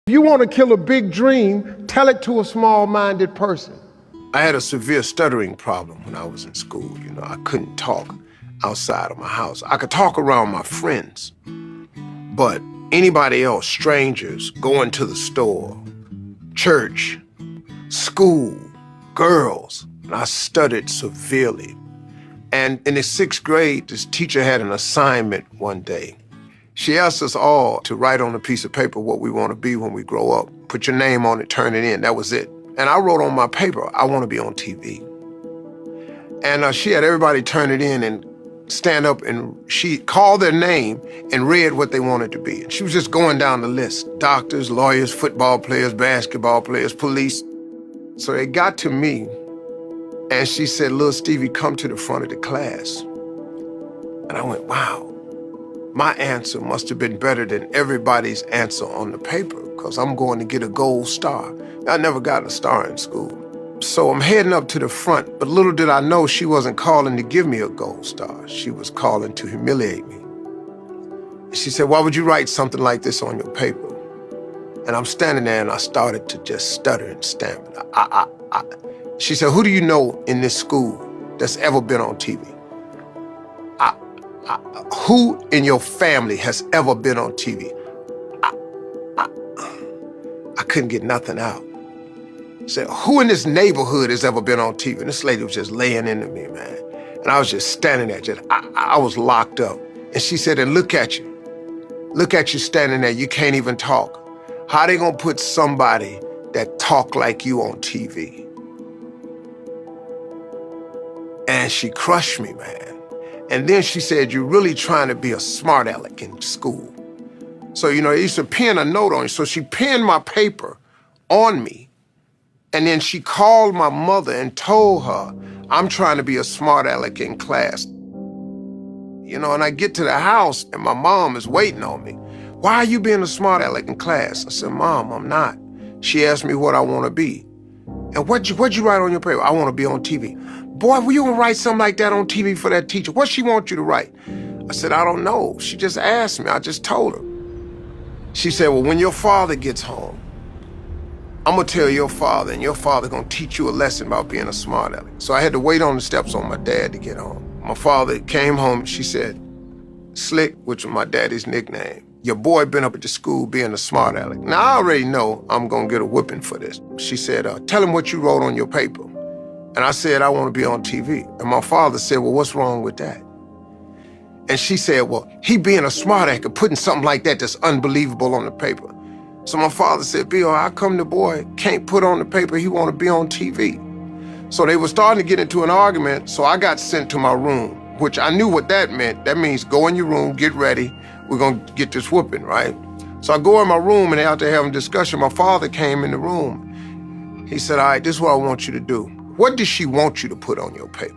If you want to kill a big dream, tell it to a small-minded person. I had a severe stuttering problem when I was in school. I couldn't talk outside of my house. I could talk around my friends, but anybody else, strangers, going to the store, church, school, girls, I stuttered severely. And in the 6th grade, this teacher had an assignment one day. She asked us all to write on a piece of paper what we want to be when we grow up. Put your name on it, turn it in, that was it. And I wrote on my paper, I want to be on TV. And she had everybody turn it in and stand up, and she called their name and read what they wanted to be. And she was just going down the list: doctors, lawyers, football players, basketball players, police. So they got to me, and she said, "Little Stevie, come to the front of the class." And I went, wow. My answer must have been better than everybody's answer on the paper, because I'm going to get a gold star. I never got a star in school. So I'm heading up to the front, but little did I know she wasn't calling to give me a gold star. She was calling to humiliate me. She said, "Why would you write something like this on your paper?" And I'm standing there, and I started to just stutter and stammer. She said, "Who do you know in this school that's ever been on TV? Who in your family has ever been on TV?" I couldn't get nothing out. She said, "Who in this neighborhood has ever been on TV?" And this lady was just laying into me, man. And I was just standing there, I was locked up. And she said, "And look at you. Look at you standing there, you can't even talk. How they gonna put somebody that talk like you on TV?" And she crushed me, man. And then she said, "You're really trying to be a smart aleck in school." So, they used to pin a note on you. So she pinned my paper on me. And then she called my mother and told her, "I'm trying to be a smart aleck in class." And I get to the house, and my mom is waiting on me. "Why are you being a smart aleck in class?" I said, "Mom, I'm not." She asked me what I want to be. "And what'd you write on your paper?" "I want to be on TV." "Boy, will you gonna write something like that on TV for that teacher? What she want you to write?" I said, "I don't know. She just asked me. I just told her." She said, "Well, when your father gets home, I'm gonna tell your father, and your father gonna teach you a lesson about being a smart aleck." So I had to wait on the steps on my dad to get home. My father came home, she said, "Slick," which was my daddy's nickname, "your boy been up at the school being a smart aleck." Now, I already know I'm gonna get a whipping for this. She said, "Tell him what you wrote on your paper." And I said, "I want to be on TV." And my father said, "Well, what's wrong with that?" And she said, "Well, he being a smart aleck and putting something like that that's unbelievable on the paper." So my father said, "Bill, how come the boy can't put on the paper he want to be on TV?" So they were starting to get into an argument, so I got sent to my room, which I knew what that meant. That means go in your room, get ready, we're gonna get this whooping, right? So I go in my room, and after having a discussion, my father came in the room. He said, "All right, this is what I want you to do. What does she want you to put on your paper?"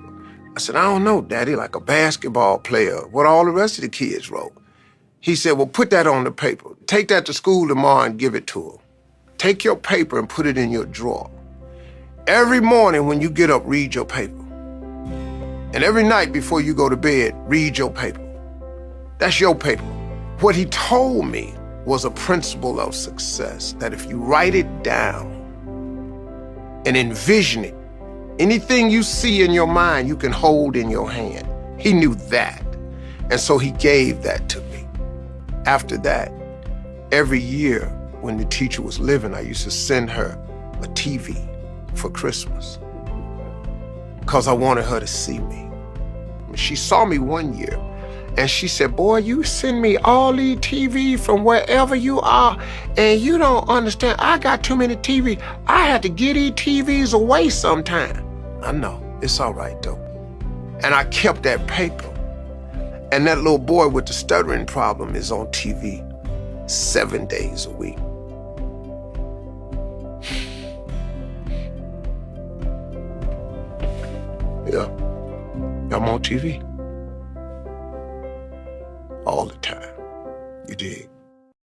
I said, "I don't know, Daddy, like a basketball player, what all the rest of the kids wrote." He said, "Well, put that on the paper. Take that to school tomorrow and give it to her. Take your paper and put it in your drawer. Every morning when you get up, read your paper. And every night before you go to bed, read your paper. That's your paper." What he told me was a principle of success, that if you write it down and envision it, anything you see in your mind, you can hold in your hand. He knew that. And so he gave that to me. After that, every year when the teacher was living, I used to send her a TV for Christmas because I wanted her to see me. She saw me one year, and she said, "Boy, you send me all these TV from wherever you are, and you don't understand. I got too many TV. I had to get these TVs away sometime." I know, it's all right though. And I kept that paper. And that little boy with the stuttering problem is on TV 7 days a week. Yeah, I'm on TV.